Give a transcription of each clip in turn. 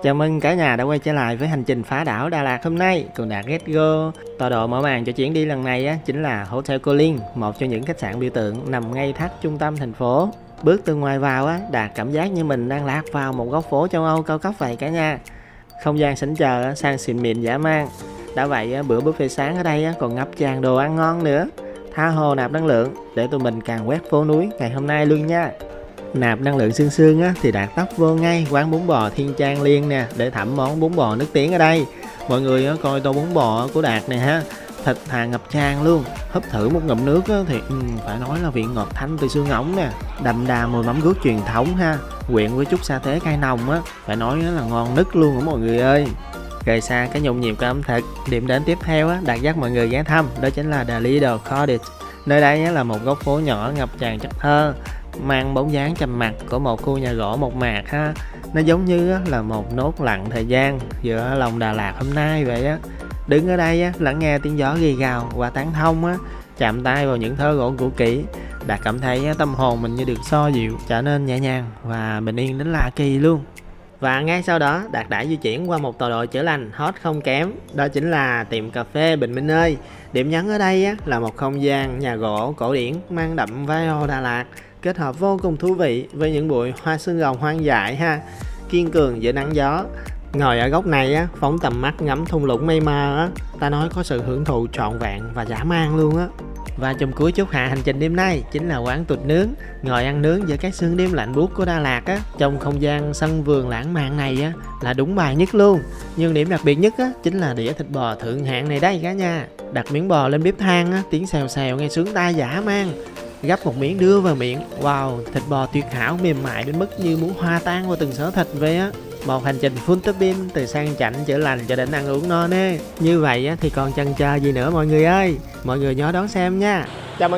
Chào mừng cả nhà đã quay trở lại với hành trình phá đảo Đà Lạt hôm nay cùng Đạt Get Go. Tọa độ mở màn cho chuyến đi lần này chính là Hotel Colin, một trong những khách sạn biểu tượng nằm ngay thắt trung tâm thành phố. Bước từ ngoài vào Đạt cảm giác như mình đang lạc vào một góc phố châu Âu cao cấp vậy cả nhà. Không gian sảnh chờ sang xịn mịn dã man. Đã vậy bữa buffet sáng ở đây còn ngập tràn đồ ăn ngon nữa. Tha hồ nạp năng lượng để tụi mình càng quét phố núi ngày hôm nay luôn nha. Nạp năng lượng sương sương thì Đạt tấp vô ngay quán bún bò Thiên Trang Liên nè để thẩm món bún bò nước tiếng ở đây. Mọi người coi tô bún bò của Đạt này ha, thịt thà ngập tràn luôn. Húp thử một ngụm nước thì phải nói là vị ngọt thanh từ xương ống nè, đậm đà mùi mắm ruốc truyền thống ha, quyện với chút sa tế cay nồng phải nói là ngon nức luôn mọi người ơi. Rời xa cái nhộn nhịp của ẩm thực, điểm đến tiếp theo Đạt dắt mọi người ghé thăm đó chính là The Little Cottage. Nơi đây là một góc phố nhỏ ngập tràn chất thơ, mang bóng dáng trầm mặc của một khu nhà gỗ mộc mạc ha. Nó giống như là một nốt lặng thời gian giữa lòng Đà Lạt hôm nay vậy á. Đứng ở đây lắng nghe tiếng gió rì rào qua tán thông chạm tay vào những thớ gỗ cũ kỹ, Đạt cảm thấy tâm hồn mình như được xoa dịu, trở nên nhẹ nhàng và bình yên đến lạ kỳ luôn. Và ngay sau đó Đạt đã di chuyển qua một tọa độ chữa lành hot không kém, đó chính là tiệm cà phê Bình Minh ơi. Điểm nhấn ở đây là một không gian nhà gỗ cổ điển mang đậm vibe Đà Lạt, kết hợp vô cùng thú vị với những bụi hoa xương rồng hoang dại ha, kiên cường giữa nắng gió. Ngồi ở góc này phóng tầm mắt ngắm thung lũng mây mờ ta nói có sự hưởng thụ trọn vẹn và dã man luôn á. Và trong cuối chốt hạ hành trình đêm nay chính là quán Tụt Nướng, ngồi ăn nướng giữa các sương đêm lạnh buốt của Đà Lạt trong không gian sân vườn lãng mạn này là đúng bài nhất luôn. Nhưng điểm đặc biệt nhất chính là đĩa thịt bò thượng hạng này đây cả nhà. Đặt miếng bò lên bếp than tiếng xèo xèo nghe sướng tai dã man. Gắp một miếng đưa vào miệng, wow, thịt bò tuyệt hảo mềm mại đến mức như muốn hòa tan vào từng xớ thịt vậy á. Một hành trình full topping từ sang chảnh chữa lành cho đến ăn uống no nê. Như vậy thì còn chần chờ gì nữa mọi người ơi. Mọi người nhớ đón xem nha. Chào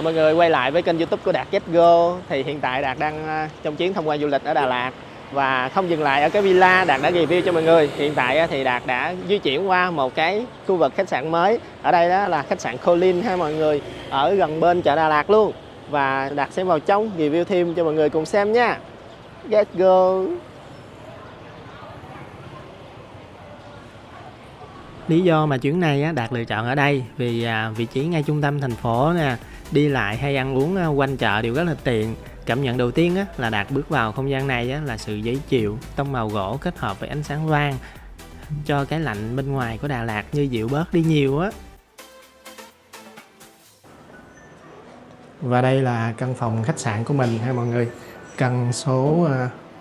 mọi người quay lại với kênh YouTube của Đạt Get Go. Thì hiện tại Đạt đang trong chuyến tham quan du lịch ở Đà Lạt. Và không dừng lại ở cái villa Đạt đã review cho mọi người. Hiện tại thì Đạt đã di chuyển qua một cái khu vực khách sạn mới. Ở đây đó là khách sạn Colin ha mọi người, ở gần bên chợ Đà Lạt luôn. Và Đạt sẽ vào trong review thêm cho mọi người cùng xem nha. Get go. Lý do mà chuyến này Đạt lựa chọn ở đây vì vị trí ngay trung tâm thành phố nè, đi lại hay ăn uống quanh chợ đều rất là tiện. Cảm nhận đầu tiên là Đạt bước vào không gian này là sự dễ chịu, tông màu gỗ kết hợp với ánh sáng vàng cho cái lạnh bên ngoài của Đà Lạt như dịu bớt đi nhiều á. Và đây là căn phòng khách sạn của mình ha mọi người, căn số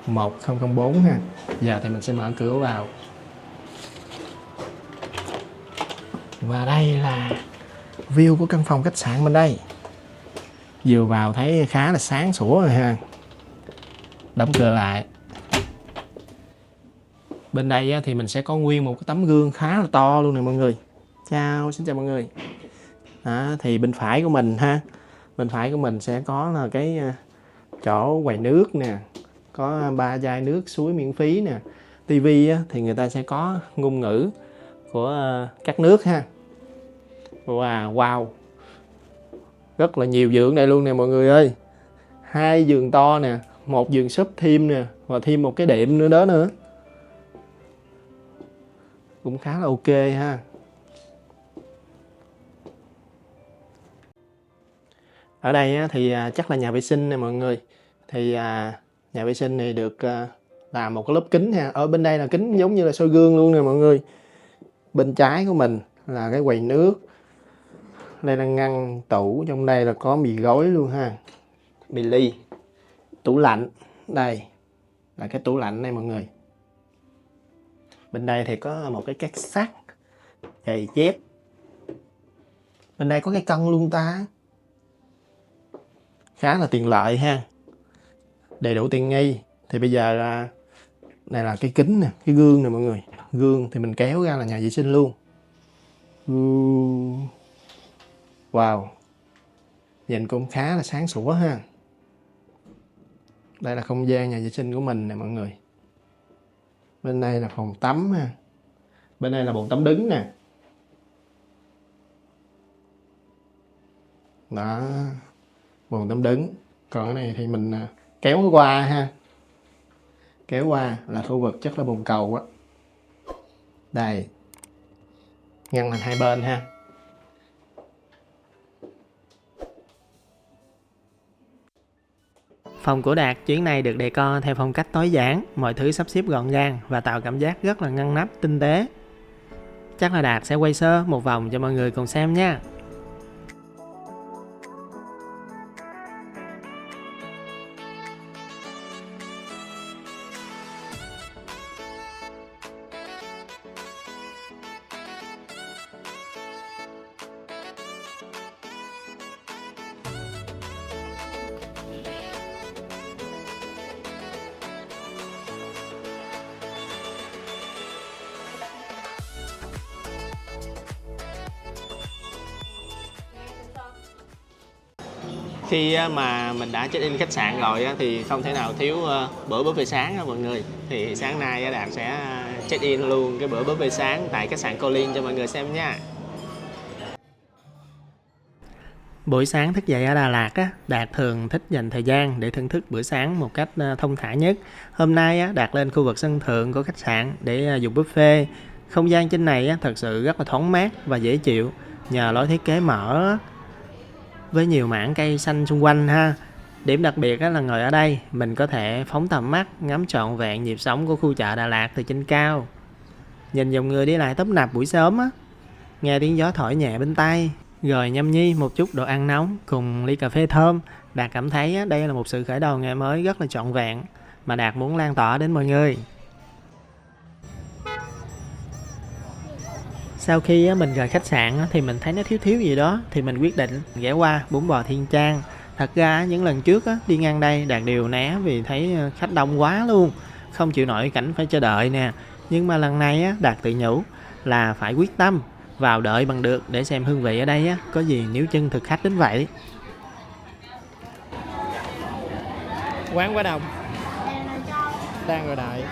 1004 ha. Giờ thì mình sẽ mở cửa vào. Và đây là view của căn phòng khách sạn bên đây. Vừa vào thấy khá là sáng sủa rồi ha. Đóng cửa lại. Bên đây thì mình sẽ có nguyên một cái tấm gương khá là to luôn nè mọi người. Xin chào mọi người. Thì bên phải của mình ha, bên phải của mình sẽ có là cái chỗ quầy nước nè, có 3 chai nước suối miễn phí nè. Tivi thì người ta sẽ có ngôn ngữ của các nước ha. Wow, rất là nhiều giường đây luôn nè mọi người ơi. 2 giường to nè, một giường sub thêm nè, và thêm một cái đệm nữa đó nữa, cũng khá là ok ha. Ở đây thì chắc là nhà vệ sinh nè mọi người. Thì nhà vệ sinh này được làm một cái lớp kính ha. Ở bên đây là kính giống như là soi gương luôn nè mọi người. Bên trái của mình là cái quầy nước. Đây là ngăn tủ, trong đây là có mì gói luôn ha, mì ly. Tủ lạnh, đây là cái tủ lạnh này mọi người. Bên đây thì có một cái két sắt, giày dép. Bên đây có cái cân luôn ta, khá là tiện lợi ha, đầy đủ tiện nghi. Thì bây giờ này là cái kính nè, cái gương nè mọi người. Gương thì mình kéo ra là nhà vệ sinh luôn. Wow, nhìn cũng khá là sáng sủa ha. Đây là không gian nhà vệ sinh của mình nè mọi người. Bên đây là phòng tắm ha. Bên đây là bồn tắm đứng nè. Đó, bồn tắm đứng. Còn cái này thì mình kéo qua ha. Kéo qua là khu vực chắc là bồn cầu á. Đây, ngăn thành hai bên ha. Phòng của Đạt chuyến này được decor theo phong cách tối giản, mọi thứ sắp xếp gọn gàng và tạo cảm giác rất là ngăn nắp, tinh tế. Chắc là Đạt sẽ quay sơ một vòng cho mọi người cùng xem nha. Khi mà mình đã check in khách sạn rồi thì không thể nào thiếu bữa buffet sáng đó mọi người. Thì sáng nay Đạt sẽ check in luôn cái bữa buffet sáng tại khách sạn Colin cho mọi người xem nha. Buổi sáng thức dậy ở Đà Lạt Đạt thường thích dành thời gian để thưởng thức bữa sáng một cách thông thả nhất. Hôm nay Đạt lên khu vực sân thượng của khách sạn để dùng buffet. Không gian trên này thật sự rất là thoáng mát và dễ chịu nhờ lối thiết kế mở với nhiều mảng cây xanh xung quanh ha. Điểm đặc biệt là ngồi ở đây mình có thể phóng tầm mắt ngắm trọn vẹn nhịp sống của khu chợ Đà Lạt từ trên cao. Nhìn dòng người đi lại tấp nập buổi sớm nghe tiếng gió thổi nhẹ bên tai, rồi nhâm nhi một chút đồ ăn nóng cùng ly cà phê thơm. Đạt cảm thấy đây là một sự khởi đầu ngày mới rất là trọn vẹn mà Đạt muốn lan tỏa đến mọi người. Sau khi mình rời khách sạn thì mình thấy nó thiếu gì đó thì mình quyết định ghé qua bún bò Thiên Trang. Thật ra những lần trước đi ngang đây Đạt đều né vì thấy khách đông quá luôn, không chịu nổi cảnh phải chờ đợi nè. Nhưng mà lần này Đạt tự nhủ là phải quyết tâm vào đợi bằng được để xem hương vị ở đây có gì níu chân thực khách đến vậy. Quán quá đông, đang ngồi đợi.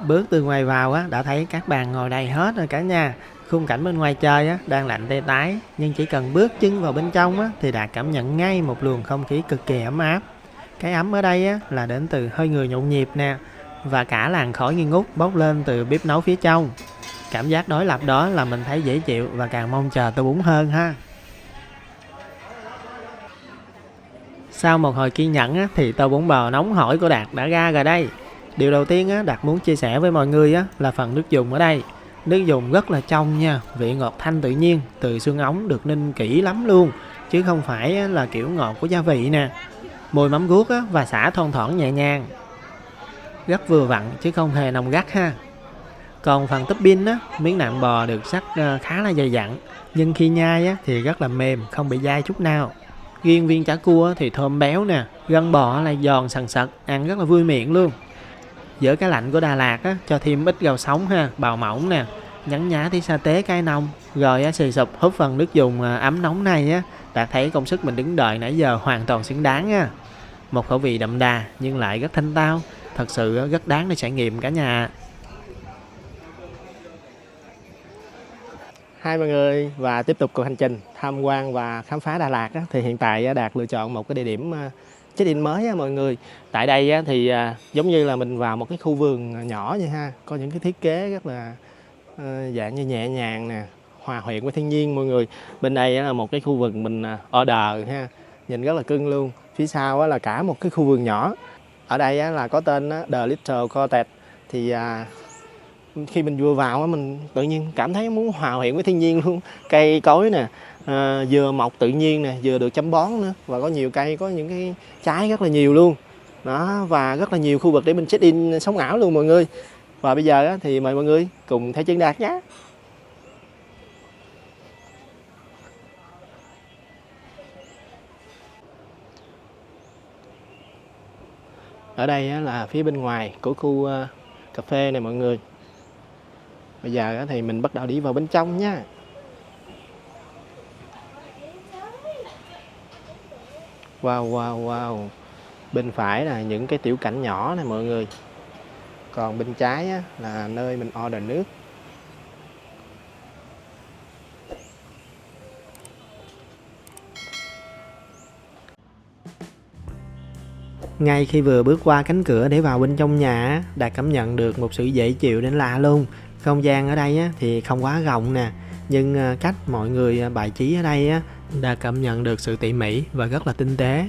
Bước từ ngoài vào đã thấy các bàn ngồi đầy hết rồi cả nhà. Khung cảnh bên ngoài trời đang lạnh tê tái, nhưng chỉ cần bước chân vào bên trong thì Đạt cảm nhận ngay một luồng không khí cực kỳ ấm áp. Cái ấm ở đây là đến từ hơi người nhộn nhịp nè, và cả làn khói nghi ngút bốc lên từ bếp nấu phía trong. Cảm giác đối lập đó là mình thấy dễ chịu và càng mong chờ tô bún hơn ha. Sau một hồi kiên nhẫn thì tô bún bò nóng hổi của Đạt đã ra rồi đây. Điều đầu tiên Đạt muốn chia sẻ với mọi người là phần nước dùng ở đây. Nước dùng rất là trong nha, vị ngọt thanh tự nhiên từ xương ống được ninh kỹ lắm luôn, chứ không phải là kiểu ngọt của gia vị nè. Mùi mắm guốc và sả thon thoảng nhẹ nhàng, rất vừa vặn chứ không hề nồng gắt ha. Còn phần topping miếng nạm bò được sắc khá là dày dặn, nhưng khi nhai thì rất là mềm, không bị dai chút nào. Riêng viên chả cua thì thơm béo nè, gân bò là giòn sần sật, ăn rất là vui miệng luôn. Giữa cái lạnh của Đà Lạt cho thêm ít rau sống ha, bào mỏng nè, nhắn nhá tí sa tế cay nồng, rồi xì sụp húp phần nước dùng ấm nóng này Đạt thấy công sức mình đứng đợi nãy giờ hoàn toàn xứng đáng. Một khẩu vị đậm đà nhưng lại rất thanh tao, thật sự rất đáng để trải nghiệm cả nhà. Hai mọi người, và tiếp tục cuộc hành trình tham quan và khám phá Đà Lạt thì hiện tại Đạt lựa chọn một cái địa điểm check-in mới mọi người. Tại đây thì giống như là mình vào một cái khu vườn nhỏ vậy ha, có những cái thiết kế rất là dạng như nhẹ nhàng nè, hòa quyện với thiên nhiên mọi người. Bên đây là một cái khu vườn mình order ha, nhìn rất là cưng luôn. Phía sau là cả một cái khu vườn nhỏ. Ở đây là có tên The Little Cottage. Thì khi mình vừa vào mình tự nhiên cảm thấy muốn hòa quyện với thiên nhiên luôn. Cây cối nè, vừa mọc tự nhiên nè, vừa được chăm bón nữa, và có nhiều cây, có những cái trái rất là nhiều luôn đó, và rất là nhiều khu vực để mình check in sống ảo luôn mọi người. Và bây giờ thì mời mọi người cùng theo chân Đạt nhé. Ở đây là phía bên ngoài của khu cà phê này mọi người. Bây giờ thì mình bắt đầu đi vào bên trong nha. Wow. Bên phải là những cái tiểu cảnh nhỏ này mọi người. Còn bên trái là nơi mình order nước. Ngay khi vừa bước qua cánh cửa để vào bên trong nhà, Đạt cảm nhận được một sự dễ chịu đến lạ luôn. Không gian ở đây thì không quá rộng nè, nhưng cách mọi người bài trí ở đây Đạt cảm nhận được sự tỉ mỉ và rất là tinh tế.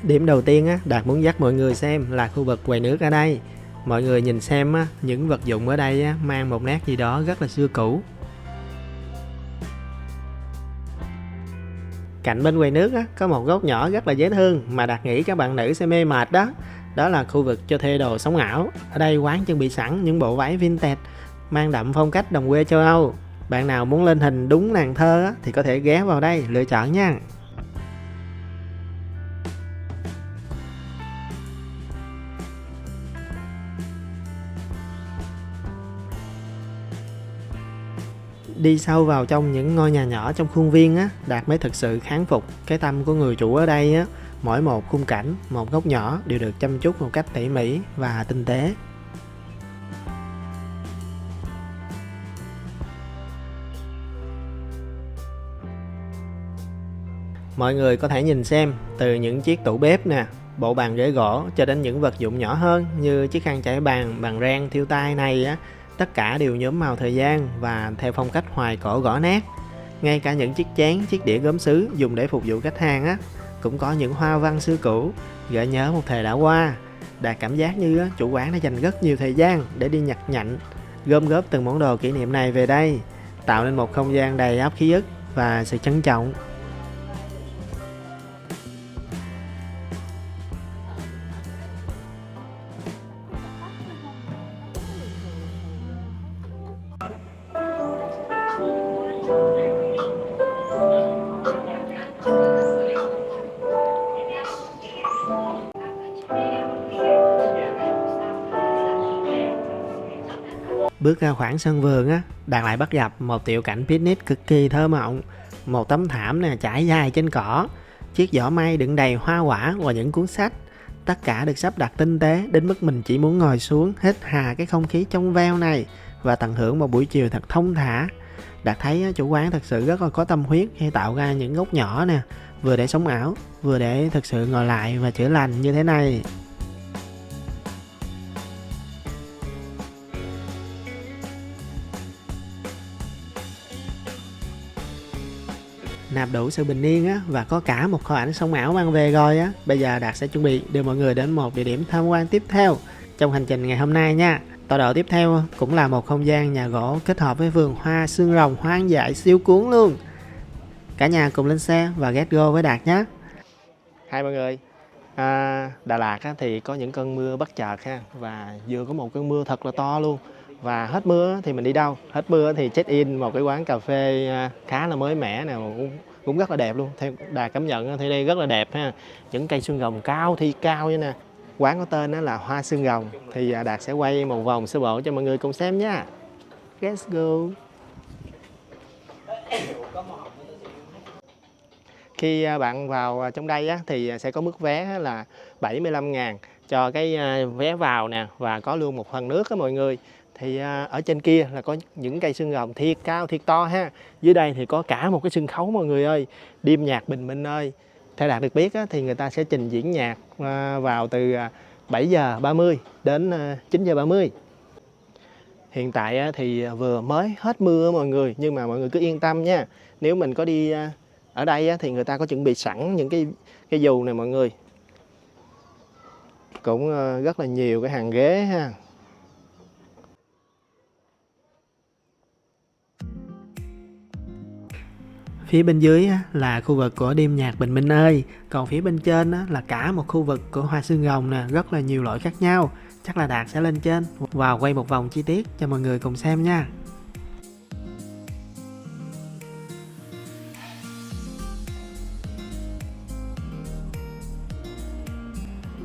Điểm đầu tiên Đạt muốn dắt mọi người xem là khu vực quầy nước ở đây. Mọi người nhìn xem những vật dụng ở đây mang một nét gì đó rất là xưa cũ. Cạnh bên quầy nước có một góc nhỏ rất là dễ thương mà Đạt nghĩ các bạn nữ sẽ mê mệt đó. Đó là khu vực cho thuê đồ sống ảo. Ở đây quán chuẩn bị sẵn những bộ váy vintage mang đậm phong cách đồng quê châu Âu. Bạn nào muốn lên hình đúng nàng thơ thì có thể ghé vào đây lựa chọn nha. Đi sâu vào trong những ngôi nhà nhỏ trong khuôn viên Đạt mới thực sự kháng phục cái tâm của người chủ ở đây Mỗi một khung cảnh, một góc nhỏ đều được chăm chút một cách tỉ mỉ và tinh tế. Mọi người có thể nhìn xem từ những chiếc tủ bếp nè, bộ bàn ghế gỗ cho đến những vật dụng nhỏ hơn như chiếc khăn trải bàn, bàn rang thiêu tai này tất cả đều nhuốm màu thời gian và theo phong cách hoài cổ gõ nét. Ngay cả những chiếc chén, chiếc đĩa gốm sứ dùng để phục vụ khách hàng cũng có những hoa văn xưa cũ, gợi nhớ một thời đã qua. Đạt cảm giác như chủ quán đã dành rất nhiều thời gian để đi nhặt nhạnh, gom góp từng món đồ kỷ niệm này về đây, tạo nên một không gian đầy ắp ký ức và sự trân trọng. Bước ra khoảng sân vườn Đạt lại bắt gặp một tiểu cảnh picnic cực kỳ thơ mộng. Một tấm thảm trải dài trên cỏ, chiếc giỏ may đựng đầy hoa quả và những cuốn sách. Tất cả được sắp đặt tinh tế đến mức mình chỉ muốn ngồi xuống hít hà cái không khí trong veo này và tận hưởng một buổi chiều thật thông thả. Đạt thấy chủ quán thật sự rất là có tâm huyết khi tạo ra những góc nhỏ vừa để sống ảo, vừa để thực sự ngồi lại và chữa lành như thế này. Nạp đủ sự bình yên và có cả một kho ảnh sống ảo mang về rồi bây giờ Đạt sẽ chuẩn bị đưa mọi người đến một địa điểm tham quan tiếp theo trong hành trình ngày hôm nay nha. Tọa độ tiếp theo cũng là một không gian nhà gỗ kết hợp với vườn hoa xương rồng hoang dại siêu cuốn luôn. Cả nhà cùng lên xe và get go với Đạt nhé. Hai mọi người, Đà Lạt thì có những cơn mưa bất chợt và vừa có một cơn mưa thật là to luôn. Và hết mưa thì mình đi đâu? Hết mưa thì check in một cái quán cà phê khá là mới mẻ nè, cũng rất là đẹp luôn. Theo Đạt cảm nhận thì đây rất là đẹp ha. Những cây xương rồng cao thi cao như nè. Quán có tên là Hoa Xương Rồng. Thì Đạt sẽ quay một vòng sơ bộ cho mọi người cùng xem nha. Let's go. Khi bạn vào trong đây thì sẽ có mức vé là 75.000 cho cái vé vào nè, và có luôn một phần nước mọi người. Thì ở trên kia là có những cây xương rồng thiệt cao thiệt to ha. Dưới đây thì có cả một cái sân khấu mọi người ơi, đêm nhạc bình minh ơi. Theo Đạt được biết thì người ta sẽ trình diễn nhạc vào từ 7 giờ 30 đến 9 giờ 30. Hiện tại thì vừa mới hết mưa mọi người, nhưng mà mọi người cứ yên tâm nha. Nếu mình có đi ở đây thì người ta có chuẩn bị sẵn những cái dù này mọi người. Cũng rất là nhiều cái hàng ghế ha. Phía bên dưới là khu vực của đêm nhạc bình minh ơi. Còn phía bên trên là cả một khu vực của hoa xương rồng nè, rất là nhiều loại khác nhau. Chắc là Đạt sẽ lên trên và quay một vòng chi tiết cho mọi người cùng xem nha.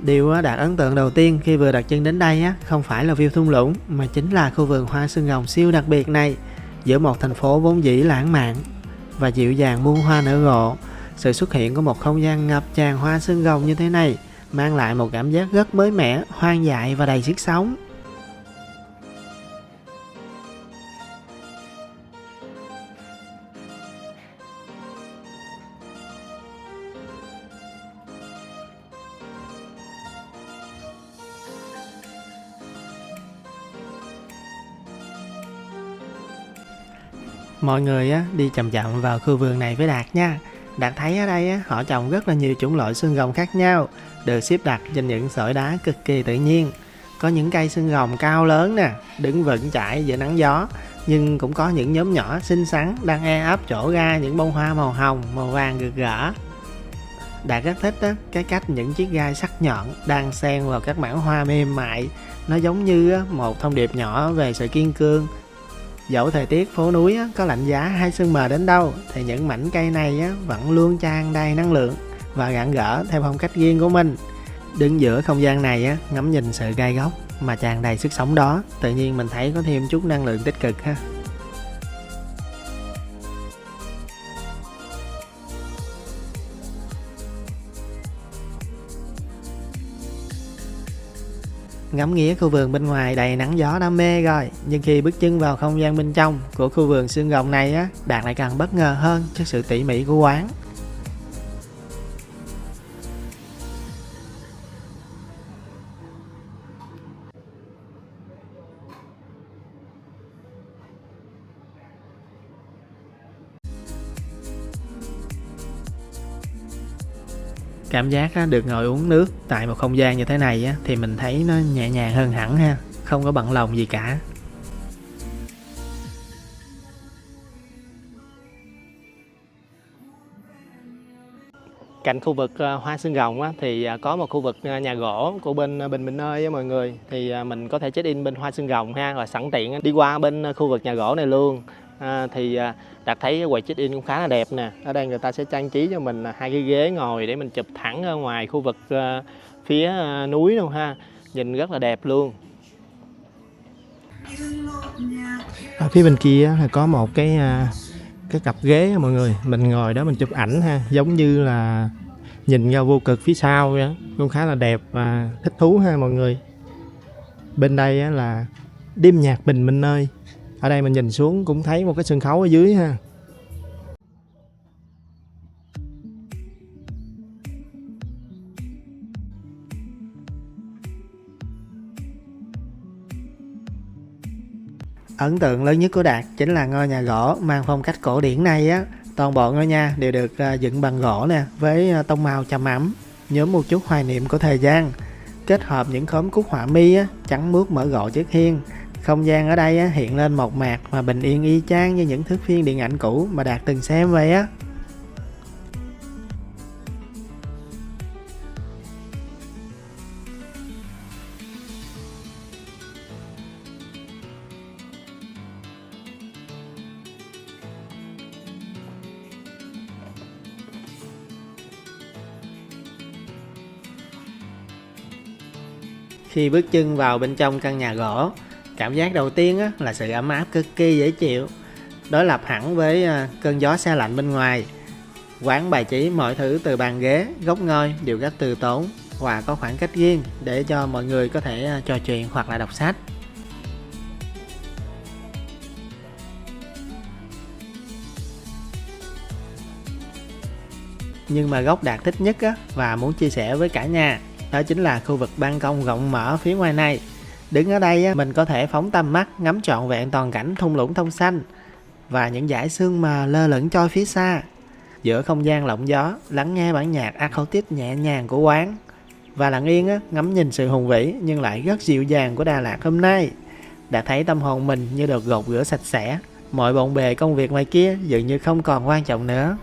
Điều Đạt ấn tượng đầu tiên khi vừa đặt chân đến đây không phải là view thung lũng, mà chính là khu vườn hoa xương rồng siêu đặc biệt này. Giữa một thành phố vốn dĩ lãng mạn và dịu dàng muôn hoa nở rộ, sự xuất hiện của một không gian ngập tràn hoa xương rồng như thế này mang lại một cảm giác rất mới mẻ, hoang dại và đầy sức sống. Mọi người đi chậm chậm vào khu vườn này với Đạt nha. Đạt thấy ở đây họ trồng rất là nhiều chủng loại xương rồng khác nhau, được xếp đặt trên những sỏi đá cực kỳ tự nhiên. Có những cây xương rồng cao lớn nè, đứng vững chãi giữa nắng gió, nhưng cũng có những nhóm nhỏ xinh xắn đang ấp trổ ra những bông hoa màu hồng, màu vàng rực rỡ. Đạt rất thích cái cách những chiếc gai sắc nhọn đang xen vào các mảng hoa mềm mại. Nó giống như một thông điệp nhỏ về sự kiên cường. Dẫu thời tiết phố núi có lạnh giá hay sương mờ đến đâu, thì những mảnh cây này vẫn luôn tràn đầy năng lượng và rạng rỡ theo phong cách riêng của mình. Đứng giữa không gian này ngắm nhìn sự gai góc mà tràn đầy sức sống đó, tự nhiên mình thấy có thêm chút năng lượng tích cực ha. Ngắm nghía khu vườn bên ngoài đầy nắng gió đã mê rồi, nhưng khi bước chân vào không gian bên trong của khu vườn xương rồng này Đạt lại càng bất ngờ hơn trước sự tỉ mỉ của quán. Cảm giác được ngồi uống nước tại một không gian như thế này thì mình thấy nó nhẹ nhàng hơn hẳn ha, không có bận lòng gì cả. Cạnh khu vực hoa xương rồng thì có một khu vực nhà gỗ của bên Bình Minh ơi mọi người, thì mình có thể check in bên hoa xương rồng ha, và sẵn tiện đi qua bên khu vực nhà gỗ này luôn. Thì Đạt thấy quầy check in cũng khá là đẹp nè. Ở đây người ta sẽ trang trí cho mình 2 cái ghế ngồi để mình chụp thẳng ở ngoài khu vực phía núi luôn ha, nhìn rất là đẹp luôn. Ở phía bên kia là có một cái cặp ghế mọi người, mình ngồi đó mình chụp ảnh ha, giống như là nhìn ra vô cực phía sau vậy, cũng khá là đẹp và thích thú ha mọi người. Bên đây là đêm nhạc Bình Minh ơi. Ở đây mình nhìn xuống cũng thấy một cái sân khấu ở dưới ha. Ấn tượng lớn nhất của Đạt chính là ngôi nhà gỗ mang phong cách cổ điển này Toàn bộ ngôi nhà đều được dựng bằng gỗ nè, với tông màu trầm ấm, nhuốm một chút hoài niệm của thời gian, kết hợp những khóm cúc họa mi trắng muốt mở gỗ trước hiên. Không gian ở đây hiện lên mộc mạc và bình yên y chang như những thước phim điện ảnh cũ mà Đạt từng xem vậy á. Khi bước chân vào bên trong căn nhà gỗ, cảm giác đầu tiên là sự ấm áp cực kỳ dễ chịu, đối lập hẳn với cơn gió se lạnh bên ngoài. Quán bày trí mọi thứ từ bàn ghế, góc ngồi đều rất từ tốn và có khoảng cách riêng để cho mọi người có thể trò chuyện hoặc là đọc sách. Nhưng mà góc Đạt thích nhất và muốn chia sẻ với cả nhà, đó chính là khu vực ban công rộng mở phía ngoài này. Đứng ở đây mình có thể phóng tầm mắt ngắm trọn vẹn toàn cảnh thung lũng thông xanh và những dải sương mờ lơ lửng trôi phía xa. Giữa không gian lộng gió, lắng nghe bản nhạc acoustic nhẹ nhàng của quán và lặng yên ngắm nhìn sự hùng vĩ nhưng lại rất dịu dàng của Đà Lạt hôm nay. Đã thấy tâm hồn mình như được gột rửa sạch sẽ, mọi bộn bề công việc ngoài kia dường như không còn quan trọng nữa.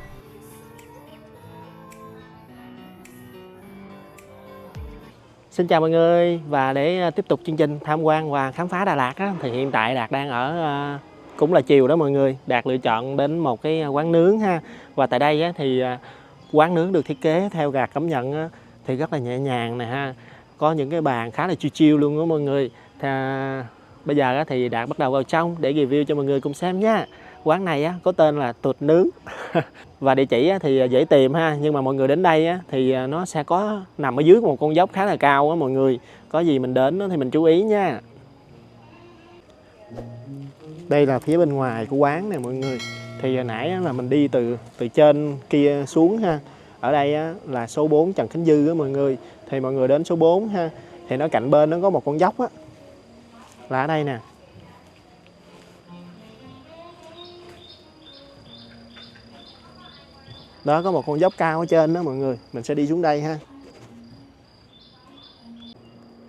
Xin chào mọi người, và để tiếp tục chương trình tham quan và khám phá Đà Lạt thì hiện tại Đạt đang ở cũng là chiều đó mọi người. Đạt lựa chọn đến một cái quán nướng ha, và tại đây thì quán nướng được thiết kế theo Đạt cảm nhận thì rất là nhẹ nhàng nè ha, có những cái bàn khá là chill chill luôn đó mọi người. Bây giờ thì Đạt bắt đầu vào trong để review cho mọi người cùng xem nha. Quán này có tên là Tụt Nướng. Và địa chỉ thì dễ tìm ha, nhưng mà mọi người đến đây thì nó sẽ có nằm ở dưới một con dốc khá là cao á mọi người. Có gì mình đến thì mình chú ý nha. Đây là phía bên ngoài của quán nè mọi người. Thì hồi nãy là mình đi từ trên kia xuống ha. Ở đây là số 4 Trần Khánh Dư á mọi người. Thì mọi người đến số 4 ha. Thì nó cạnh bên nó có một con dốc á. Là ở đây nè. Đó, có một con dốc cao ở trên đó mọi người. Mình sẽ đi xuống đây ha.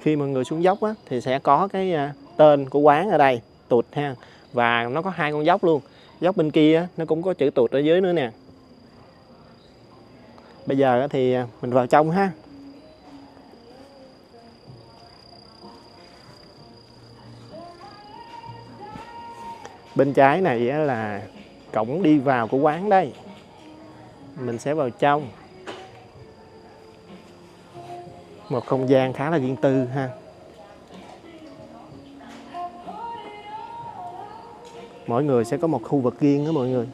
Khi mọi người xuống dốc thì sẽ có cái tên của quán ở đây, Tụt ha. Và nó có 2 con dốc luôn. Dốc bên kia nó cũng có chữ Tụt ở dưới nữa nè. Bây giờ thì mình vào trong ha. Bên trái này là cổng đi vào của quán đây. Mình sẽ vào trong. Một không gian khá là riêng tư ha. Mỗi người sẽ có một khu vực riêng đó mọi người.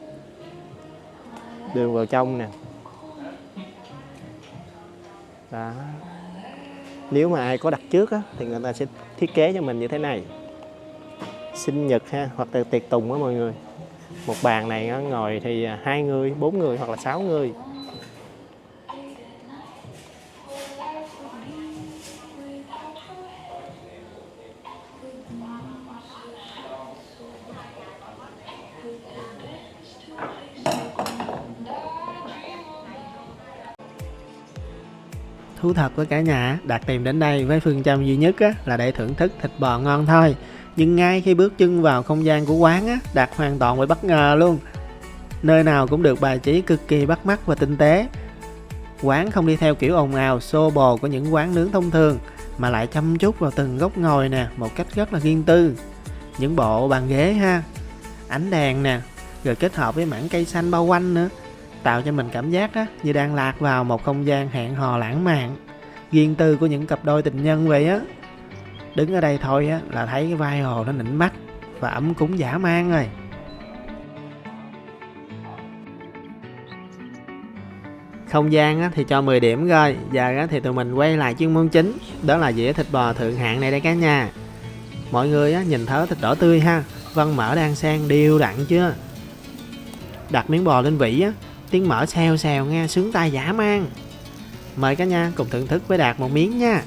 Đường vào trong nè. Đó. Nếu mà ai có đặt trước thì người ta sẽ thiết kế cho mình như thế này. Sinh nhật ha, hoặc là tiệc tùng á mọi người. Một bàn này ngồi thì 2 người, 4 người hoặc là 6 người. Thú thật với cả nhà, Đạt tìm đến đây với phương châm duy nhất là để thưởng thức thịt bò ngon thôi. Nhưng ngay khi bước chân vào không gian của quán Đạt hoàn toàn bị bất ngờ luôn. Nơi nào cũng được bài trí cực kỳ bắt mắt và tinh tế. Quán không đi theo kiểu ồn ào, xô bồ của những quán nướng thông thường, mà lại chăm chút vào từng góc ngồi nè, một cách rất là riêng tư. Những bộ bàn ghế ha, ánh đèn nè, rồi kết hợp với mảng cây xanh bao quanh nữa, tạo cho mình cảm giác như đang lạc vào một không gian hẹn hò lãng mạn, riêng tư của những cặp đôi tình nhân vậy á. Đứng ở đây thôi là thấy cái vai hồ nó nịnh mắt và ấm cúng dã man rồi. Không gian thì cho 10 điểm rồi. Giờ thì tụi mình quay lại chuyên môn chính, đó là dĩa thịt bò thượng hạng này đây cả nhà. Mọi người nhìn thớ thịt đỏ tươi ha, vân mỡ đang xen đều đặn chưa. Đặt miếng bò lên vỉ tiếng mỡ xèo xèo nghe sướng tai dã man. Mời cả nhà cùng thưởng thức với Đạt một miếng nha.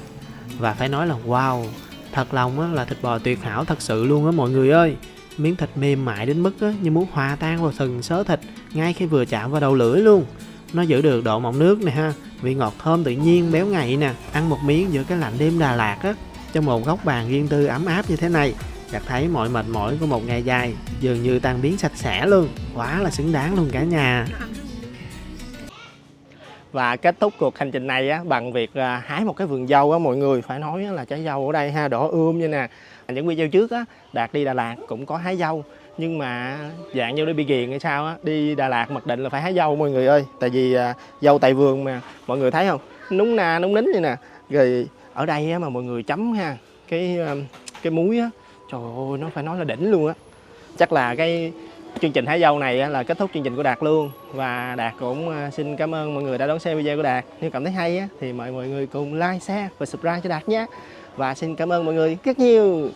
Và phải nói là wow, thật lòng là thịt bò tuyệt hảo thật sự luôn mọi người ơi. Miếng thịt mềm mại đến mức như muốn hòa tan vào từng xớ thịt ngay khi vừa chạm vào đầu lưỡi luôn. Nó giữ được độ mọng nước nè ha, vị ngọt thơm tự nhiên béo ngậy nè. Ăn một miếng giữa cái lạnh đêm Đà Lạt trong một góc bàn riêng tư ấm áp như thế này, Đạt thấy mọi mệt mỏi của một ngày dài dường như tan biến sạch sẽ luôn. Quá là xứng đáng luôn cả nhà. Và kết thúc cuộc hành trình này bằng việc hái một cái vườn dâu mọi người. Phải nói là trái dâu ở đây ha, đỏ như nè. Những video trước Đạt đi Đà Lạt cũng có hái dâu, nhưng mà dạng như nó bị ghiền hay sao đi Đà Lạt mặc định là phải hái dâu mọi người ơi. Tại vì dâu tại vườn mà, mọi người thấy không, núng na núng nín như nè. Rồi ở đây mà mọi người chấm ha, cái muối trời ơi, nó phải nói là đỉnh luôn Chắc là cái chương trình hái dâu này là kết thúc chương trình của Đạt luôn. Và Đạt cũng xin cảm ơn mọi người đã đón xem video của Đạt. Nếu cảm thấy hay thì mời mọi người cùng like, share và subscribe cho Đạt nhé. Và xin cảm ơn mọi người rất nhiều.